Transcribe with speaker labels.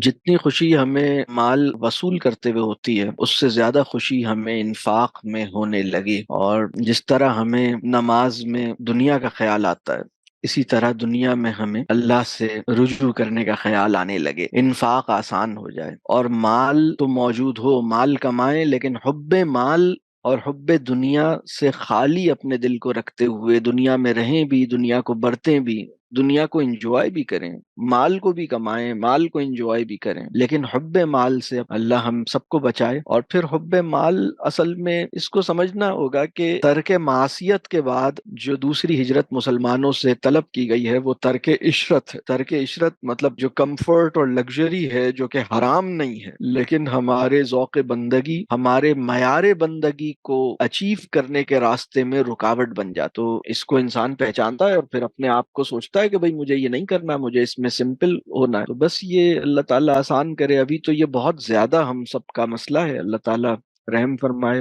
Speaker 1: جتنی خوشی ہمیں مال وصول کرتے ہوئے ہوتی ہے، اس سے زیادہ خوشی ہمیں انفاق میں ہونے لگی۔ اور جس طرح ہمیں نماز میں دنیا کا خیال آتا ہے، اسی طرح دنیا میں ہمیں اللہ سے رجوع کرنے کا خیال آنے لگے، انفاق آسان ہو جائے، اور مال تو موجود ہو، مال کمائیں، لیکن حب مال اور حب دنیا سے خالی اپنے دل کو رکھتے ہوئے دنیا میں رہیں بھی، دنیا کو برتیں بھی، دنیا کو انجوائے بھی کریں، مال کو بھی کمائیں، مال کو انجوائے بھی کریں، لیکن حب مال سے اللہ ہم سب کو بچائے۔ اور پھر حب مال اصل میں اس کو سمجھنا ہوگا کہ ترک معصیت کے بعد جو دوسری ہجرت مسلمانوں سے طلب کی گئی ہے وہ ترک عشرت ہے۔ ترک عشرت مطلب جو کمفرٹ اور لگژری ہے، جو کہ حرام نہیں ہے، لیکن ہمارے ذوق بندگی، ہمارے معیار بندگی کو اچیو کرنے کے راستے میں رکاوٹ بن جاتا۔ تو اس کو انسان پہچانتا ہے اور پھر اپنے آپ کو سوچتا ہے کہ بھئی مجھے یہ نہیں کرنا، مجھے اس میں سمپل ہونا ہے۔ تو بس یہ اللہ تعالیٰ آسان کرے۔ ابھی تو یہ بہت زیادہ ہم سب کا مسئلہ ہے، اللہ تعالیٰ رحم فرمائے۔